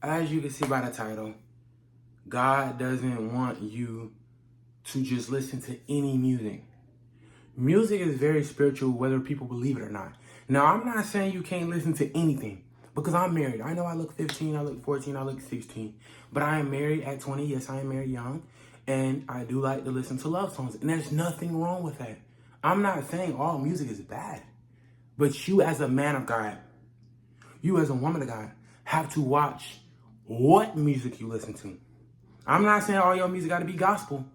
As you can see by the title, God doesn't want you to just listen to any music. Music is very spiritual, whether people believe it or not. Now, I'm not saying you can't listen to anything because I'm married. I know I look 15, I look 14, I look 16, but I am married at 20. Yes, I am married young, and I do like to listen to love songs, and there's nothing wrong with that. I'm not saying all music is bad, but you as a man of God, you as a woman of God, have to watch what music you listen to. I'm not saying all your music got to be gospel,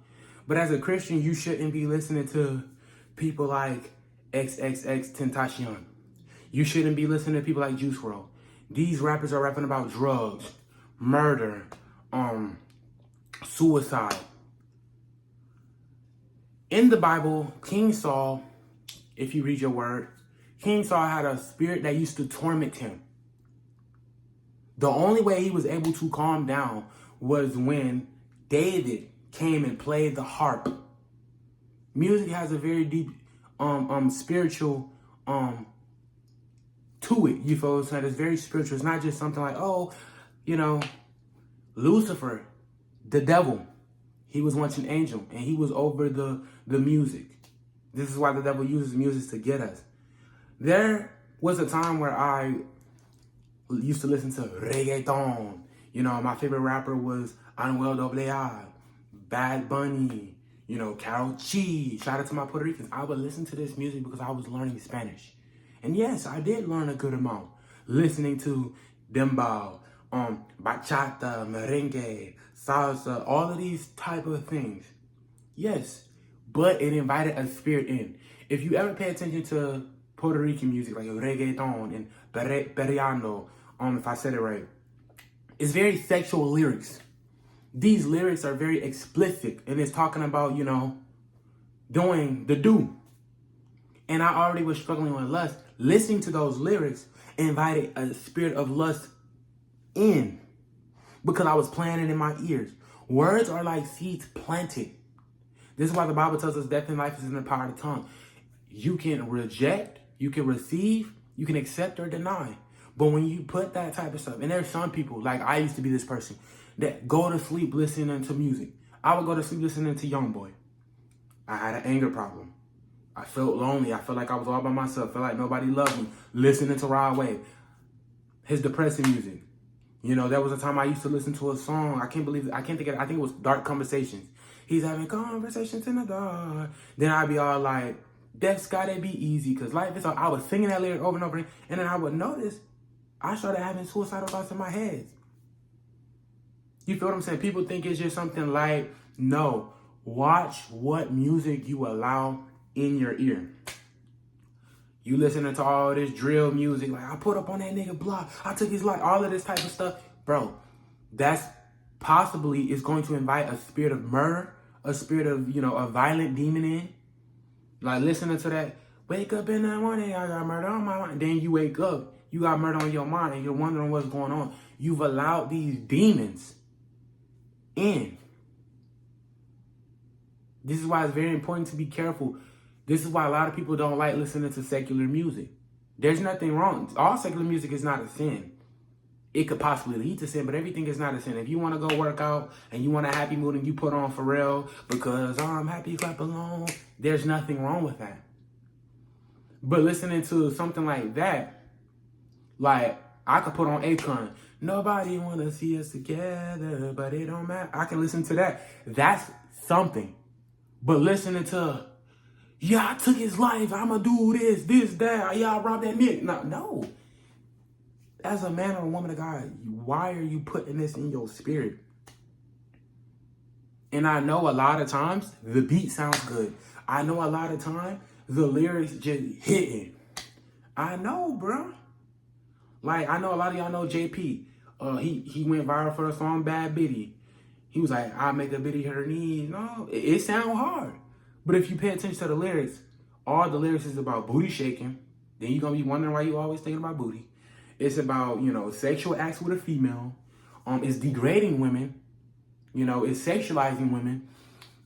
but as a Christian, you shouldn't be listening to people like XXX Tentacion. You shouldn't be listening to people like Juice WRLD. These rappers are rapping about drugs, murder, suicide. In the Bible, King Saul, if you read your word, King Saul had a spirit that used to torment him. The only way he was able to calm down was when David came and played the harp. Music has a very deep spiritual to it. You feel what I'm saying? It's very spiritual. It's not just something like, Lucifer, the devil, he was once an angel and he was over the music. This is why the devil uses music to get us. There was a time where I used to listen to reggaeton. My favorite rapper was Anuel AA, Bad Bunny, Karol G. Shout out to my Puerto Ricans. I would listen to this music because I was learning Spanish. And yes, I did learn a good amount. Listening to dembow, bachata, merengue, salsa, all of these type of things. Yes, but it invited a spirit in. If you ever pay attention to Puerto Rican music like reggaeton and perreando, if I said it right, it's very sexual lyrics. These lyrics are very explicit and it's talking about, doing the do. And I already was struggling with lust. Listening to those lyrics invited a spirit of lust in because I was playing it in my ears. Words are like seeds planted. This is why the Bible tells us death and life is in the power of the tongue. You can reject, you can receive, you can accept or deny. But when you put that type of stuff, and there's some people, like I used to be this person, that go to sleep listening to music. I would go to sleep listening to Youngboy. I had an anger problem. I felt lonely. I felt like I was all by myself. I felt like nobody loved me. Listening to Rod Wave. His depressing music. There was a time I used to listen to a song. I think it was Dark Conversations. He's having conversations in the dark. Then I'd be all like, that's gotta be easy, because life is all. I was singing that lyric over and over, and then I would notice I started having suicidal thoughts in my head. You feel what I'm saying? People think it's just something light. No. Watch what music you allow in your ear. You listening to all this drill music, like I put up on that nigga block, I took his life, all of this type of stuff. Bro, that's possibly is going to invite a spirit of murder, a spirit of, a violent demon in. Like listening to that, wake up in the morning, I got murder on my mind. Then you wake up, you got murder on your mind and you're wondering what's going on. You've allowed these demons in. This is why it's very important to be careful. This is why a lot of people don't like listening to secular music. There's nothing wrong. All secular music is not a sin. It could possibly lead to sin, but everything is not a sin. If you want to go work out and you want a happy mood and you put on Pharrell because I'm happy, clap along, there's nothing wrong with that. But listening to something like that, like I could put on Akon. Nobody want to see us together, but it don't matter. I can listen to that. That's something. But listening to, yeah, I took his life, I'ma do this, that, yeah, I robbed that nigga. No. As a man or a woman of God, why are you putting this in your spirit? And I know a lot of times the beat sounds good. I know a lot of times the lyrics just hitting. I know, bro. Like, I know a lot of y'all know JP. He went viral for the song Bad Bitty. He was like, I make a bitty hit her knees. No, it sound hard. But if you pay attention to the lyrics, all the lyrics is about booty shaking. Then you're going to be wondering why you always thinking about booty. It's about, sexual acts with a female. It's degrading women. It's sexualizing women.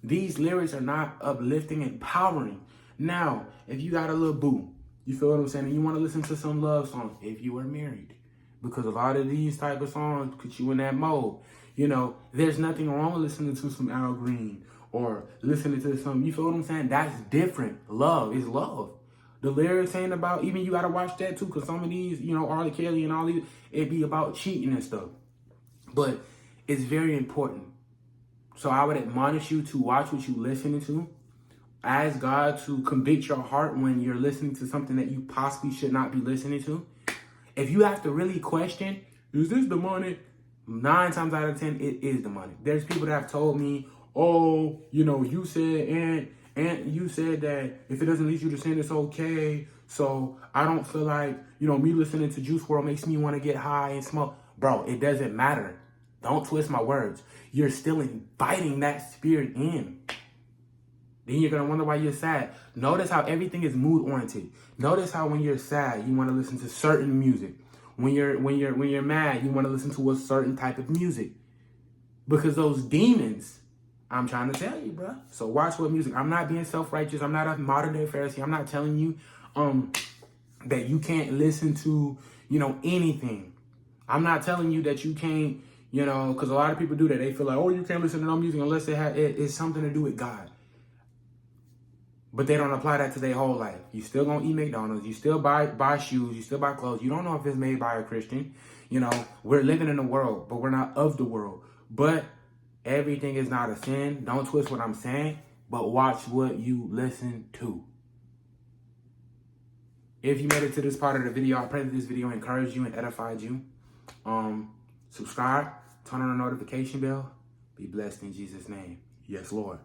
These lyrics are not uplifting, empowering. Now, if you got a little boo, you feel what I'm saying, and you want to listen to some love songs, if you are married, because a lot of these type of songs put you in that mode. You know, there's nothing wrong with listening to some Al Green or listening to some, you feel what I'm saying? That's different. Love is love. The lyrics ain't about, even you got to watch that too, because some of these, you know, R. Kelly and all these, it be about cheating and stuff. But it's very important. So I would admonish you to watch what you listening to. Ask God to convict your heart when you're listening to something that you possibly should not be listening to. If you have to really question, is this demonic? 9 times out of 10, it is demonic. There's people that have told me, oh, you know, you said, and you said that if it doesn't lead you to sin, it's okay. So I don't feel like, you know, me listening to Juice WRLD makes me want to get high and smoke. Bro, it doesn't matter. Don't twist my words. You're still inviting that spirit in. Then you're going to wonder why you're sad. Notice how everything is mood oriented. Notice how when you're sad, you want to listen to certain music. When you're mad, you want to listen to a certain type of music. Because those demons, I'm trying to tell you, bro. So watch what music. I'm not being self-righteous. I'm not a modern day Pharisee. I'm not telling you that you can't listen to, you know, anything. I'm not telling you that you can't, you know, because a lot of people do that. They feel like, oh, you can't listen to no music unless it's something to do with God. But they don't apply that to their whole life. You still gonna eat McDonald's. You still buy shoes. You still buy clothes. You don't know if it's made by a Christian. You know, we're living in the world, but we're not of the world. But everything is not a sin. Don't twist what I'm saying, but watch what you listen to. If you made it to this part of the video, I pray that this video encouraged you and edified you. Subscribe, turn on the notification bell. Be blessed in Jesus' name. Yes, Lord.